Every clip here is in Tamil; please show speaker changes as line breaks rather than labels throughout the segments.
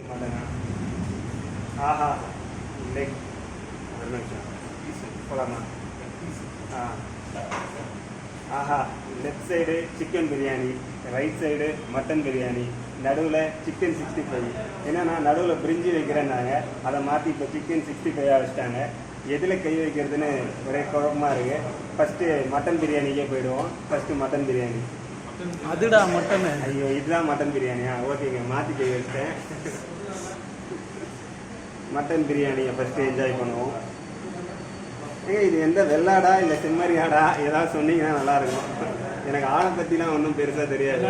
மட்டனா? ஆஹா, லெக் ஒரு நிமிஷம் போலாமா? ஆ ஆஹா, left side chicken biryani, right side mutton biryani, நடுவில் சிக்கன் 65. என்னன்னா நடுவில் பிரிஞ்சி வைக்கிறேன்னாங்க, அதை மாற்றி இப்போ சிக்கன் 65 வச்சுட்டாங்க. எதில் கை வைக்கிறதுன்னு ஒரே குழப்பமாக இருக்குது. ஃபஸ்ட்டு மட்டன் பிரியாணிக்கே போயிடுவோம். First mutton biryani.
அதுடா மட்டன்.
ஐயோ, இதுதான் மட்டன் பிரியாணியா? ஓகேங்க, மாற்றி கை வச்சிட்டேன். மட்டன் பிரியாணியை ஃபஸ்ட்டு என்ஜாய் பண்ணுவோம். ஏங்க, இது எந்த வெள்ளாடா இல்லை செம்மறி ஆடா ஏதாவது சொன்னீங்கன்னா நல்லாயிருக்கும். எனக்கு ஆடை பற்றிலாம் ஒன்றும் பெருசாக தெரியாது.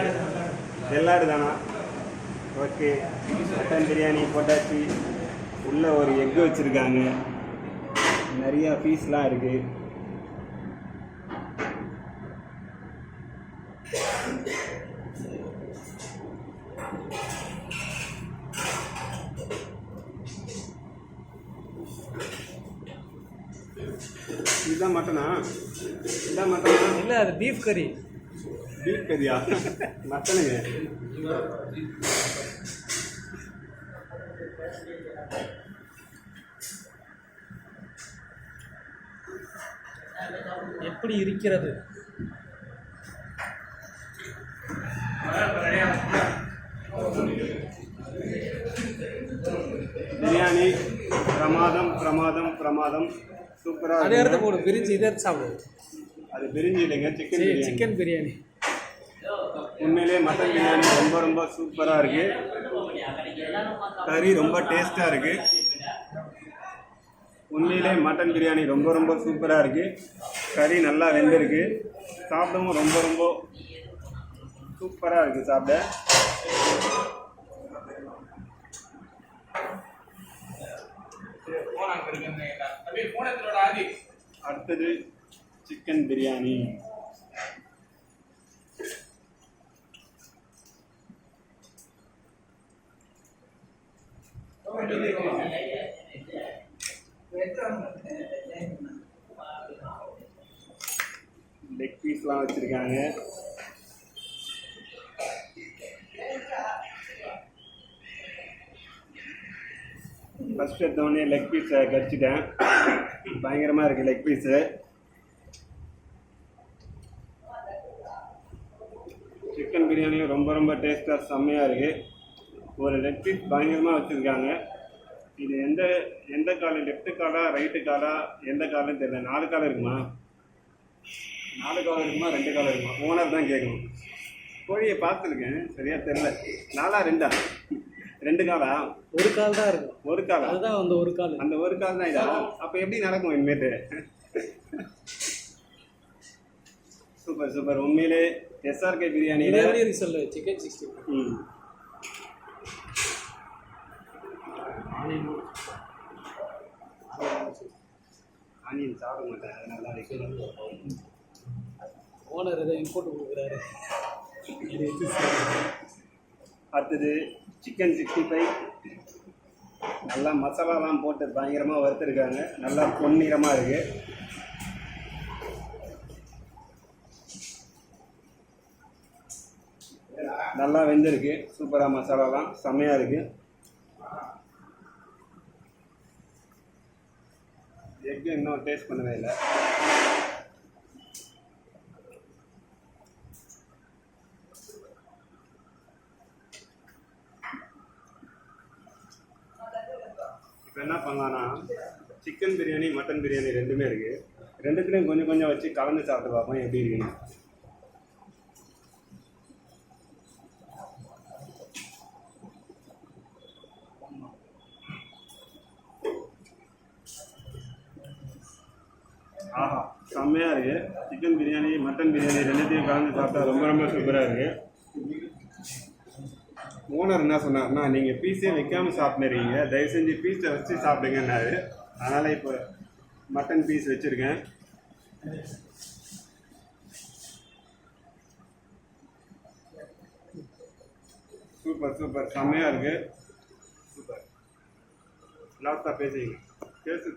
வெள்ளாடு தானா? ஓகே, மட்டன் பிரியாணி போட்டாச்சு. உள்ளே ஒரு எக்கு வச்சுருக்காங்க, நிறையா பீஸ்லாம் இருக்குது. இதுதான் மட்டனா? இதுதான் மட்டனா?
இல்லை, அது பீஃப் கறி.
பீஃப் கறியா? மட்டனுங்க.
எப்படி இருக்கிறது?
பிரியாணி பிரமாதம் பிரமாதம் பிரமாதம். சூப்பராக.
அதே இடத்த போடு, பிரிஞ்சு இதை சாப்பிடு.
அது பிரிஞ்சு இல்லைங்க, சிக்கன் பிரியாணி.
சிக்கன் பிரியாணி
உண்மையிலே மட்டன் பிரியாணி ரொம்ப ரொம்ப சூப்பராக இருக்குது. கறி ரொம்ப டேஸ்ட்டாக இருக்குது. உண்மையிலே மட்டன் பிரியாணி ரொம்ப ரொம்ப சூப்பராக இருக்குது. கறி நல்லா வெந்திருக்கு. சாப்பிடவும் ரொம்ப ரொம்ப சூப்பராக இருக்குது சாப்பிட. அடுத்தது சிக்கன் பிரியாணி. லெக் பீஸ்லாம் வச்சுருக்காங்க. ஃபஸ்ட் எடுத்தோடனே லெக் பீஸை கடிச்சிட்டேன். பயங்கரமாக இருக்குது லெக் பீஸு. சிக்கன் பிரியாணியும் ரொம்ப ரொம்ப டேஸ்ட்டாக செம்மையாக இருக்குது. ஒரு லெக் பீஸ் பயங்கரமாக வச்சுருக்காங்க. இது எந்த கால், லெஃப்ட்டு காலா ரைட்டு காலா எந்த காலுன்னு தெரியல. 4 கால் இருக்குமா? 4 கால் இருக்குமா 2 கால் இருக்குமா? ஓனர் தான் கேட்கணும். கோழியை பார்த்துருக்கேன், சரியா தெரில. 4ஆ 2ஆ? 2 காலா?
ஒரு கால் தான் இருக்கும்.
ஒரு காலா?
அதுதான் அந்த ஒரு கால்.
அந்த ஒரு கால் தான் இதா? அப்போ எப்படி நடக்கும் இனிமேட்டு? Super super. உண்மையிலே எஸ்ஆர்கே பிரியாணியில்
சொல்லு சிக்கன் 60.
ஆனியன் சாப்பிட மாட்டேன், அது நல்லா இருக்கு.
ஓனர் ஏதோ இம்போர்ட் கொடுக்குறாரு.
அடுத்தது சிக்கன் 65. நல்லா மசாலாலாம் போட்டு பயங்கரமாக வறுத்துருக்காங்க. நல்லா பொன்னிறமாக இருக்குது. நல்லா வெந்திருக்கு. சூப்பராக மசாலாலாம் செம்மையாக இருக்குது. எக்கு இன்னும் டேஸ்ட் பண்ணவே இல்லை. இப்போ என்ன பண்ணலான்னா, சிக்கன் பிரியாணி மட்டன் பிரியாணி ரெண்டுமே இருக்குது. ரெண்டுத்துலேயும் கொஞ்சம் கொஞ்சம் வச்சு கலந்து சாப்பிட்டு பார்ப்போம் எப்படி இருக்குன்னு. ஆஹா, செம்மையாக இருக்குது. சிக்கன் பிரியாணி மட்டன் பிரியாணி ரெண்டுத்தையும் கலந்து சாப்பிட்டா ரொம்ப ரொம்ப சூப்பராக இருக்குது. ஓனர் என்ன சொன்னார்னா, நீங்கள் பீஸே வைக்காமல் சாப்பிட்றீங்க, தயவு செஞ்சு பீஸை வச்சு சாப்பிடுங்கன்னாரு. அதனால் இப்போ மட்டன் பீஸ் வச்சுருக்கேன். சூப்பர் சூப்பர், செம்மையாக இருக்குது. சூப்பர். லாஸ்ட்டாக பேசுவீங்க. பேசு.